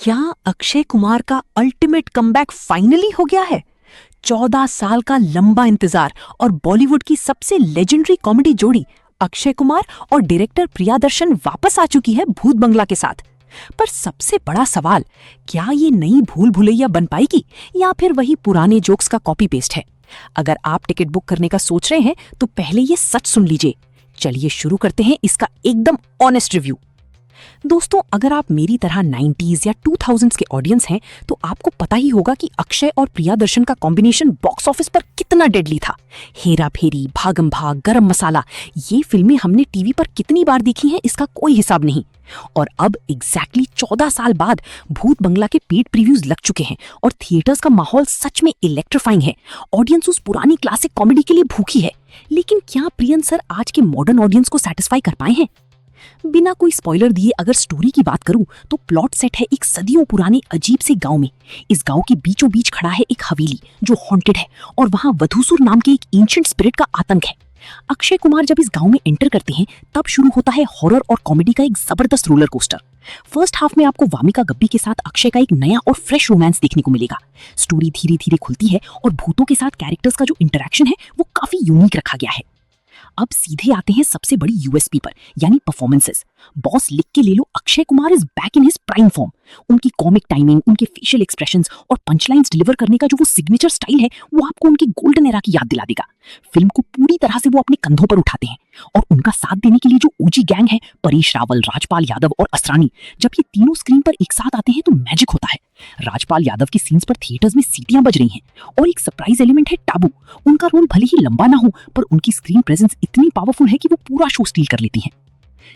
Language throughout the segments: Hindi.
क्या अक्षय कुमार का अल्टीमेट कमबैक फाइनली हो गया है? 14 साल का लंबा इंतजार और बॉलीवुड की सबसे लेजेंडरी कॉमेडी जोड़ी अक्षय कुमार और डायरेक्टर प्रियादर्शन वापस आ चुकी है भूत बंगला के साथ। पर सबसे बड़ा सवाल, क्या ये नई भूल भुलैया बन पाएगी या फिर वही पुराने जोक्स का कॉपी पेस्ट है? अगर आप टिकट बुक करने का सोच रहे हैं तो पहले ये सच सुन लीजिए। चलिए शुरू करते हैं इसका एकदम ऑनेस्ट रिव्यू। दोस्तों, अगर आप मेरी तरह 90s या 2000s के ऑडियंस हैं तो आपको पता ही होगा कि अक्षय और प्रियादर्शन का कॉम्बिनेशन बॉक्स ऑफिस पर कितना डेडली था। हेरा फेरी, भागम भाग, गरम मसाला, ये फिल्में हमने टीवी पर कितनी बार देखी हैं इसका कोई हिसाब नहीं। और अब एग्जैक्टली 14 साल बाद भूत बंगला के पेड प्रीव्यूज लग चुके हैं और थिएटर्स का माहौल सच में इलेक्ट्रीफाइंग है। ऑडियंस उस पुरानी क्लासिक कॉमेडी के लिए भूखी है। लेकिन क्या प्रियन सर आज के मॉडर्न ऑडियंस को सेटिस्फाई कर पाए हैं? बिना कोई स्पॉइलर दिए अगर स्टोरी की बात करूं तो प्लॉट सेट है एक सदियों पुराने अजीब से गांव में। इस गांव के बीचों बीच खड़ा है एक हवेली जो हॉन्टेड है और वहां वधूसुर नाम के एक एंशिएंट स्पिरिट का आतंक है। अक्षय कुमार जब इस गांव में एंटर करते हैं तब शुरू होता है हॉरर और कॉमेडी का एक जबरदस्त रोलर कोस्टर। फर्स्ट हाफ में आपको वामिका गब्बी के साथ अक्षय का एक नया और फ्रेश रोमांस देखने को मिलेगा। स्टोरी धीरे धीरे खुलती है और भूतों के साथ कैरेक्टर्स का जो इंटरेक्शन है वो काफी यूनिक रखा गया है। अब सीधे आते हैं सबसे बड़ी यूएसपी पर, यानी परफॉर्मेंसेस। बॉस लिख के ले लो, Akshay Kumar is back in his prime form. उनकी कॉमिक टाइमिंग, उनके फेशियल एक्सप्रेशंस और पंचलाइंस डिलीवर करने का जो वो सिग्नेचर स्टाइल है वो आपको उनकी गोल्डन एरा की याद दिला देगा। फिल्म को पूरी तरह से वो अपने कंधों पर उठाते हैं और उनका साथ देने के लिए जो ओजी गैंग है, परेश रावल, राजपाल यादव और असरानी, जब ये तीनों स्क्रीन पर एक साथ आते हैं तो मैजिक होता है। राजपाल यादव की सीन्स पर थिएटर्स में सीटियां बज रही हैं। और एक सरप्राइज एलिमेंट है टाबू। उनका रोल भले ही लंबा ना हो पर उनकी स्क्रीन प्रेजेंस इतनी पावरफुल है कि वो पूरा शो स्टील कर लेती हैं।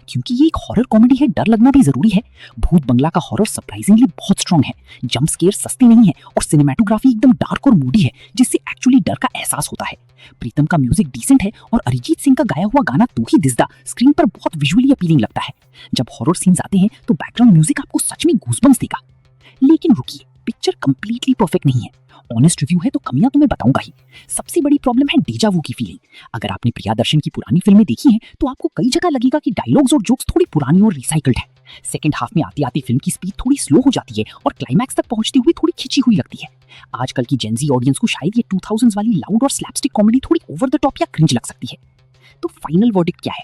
क्योंकि ये एक हॉरर कॉमेडी है, डर लगना भी जरूरी है। भूत बंगला का हॉरर सरप्राइजिंगली बहुत स्ट्रांग है। जंप स्केयर सस्ती नहीं है और सिनेमेटोग्राफी एकदम डार्क और मूडी है जिससे एक्चुअली डर का एहसास होता है। प्रीतम का म्यूजिक डिसेंट है और अरिजीत सिंह का गाया हुआ गाना तू ही दिसदा स्क्रीन पर बहुत विजुअली अपीलिंग लगता है। जब हॉरर सीन्स आते हैं तो बैकग्राउंड म्यूजिक आपको सच में गूज़बम्स देगा। लेकिन रुकिए, पिक्चर कंप्लीटली परफेक्ट नहीं है। ऑनेस्ट रिव्यू है तो कमियां तो मैं बताऊंगा ही। सबसे बड़ी प्रॉब्लम है डेजा वू की फीलिंग। अगर आपने प्रियादर्शन की पुरानी फिल्में देखी हैं तो आपको कई जगह लगेगा कि डायलॉग्स और जोक्स थोड़ी पुरानी और रिसाइकल्ड है। सेकंड हाफ में आती आती फिल्म की स्पीड थोड़ी स्लो हो जाती है और क्लाइमैक्स तक पहुंचते हुए थोड़ी खिंची हुई लगती है। आजकल की जेनजी ऑडियंस को शायद ये 2000s वाली लाउड और स्लैपस्टिक कॉमेडी थोड़ी ओवर द टॉप या क्रिंज लग सकती है। तो फाइनल वर्डिक्ट क्या है?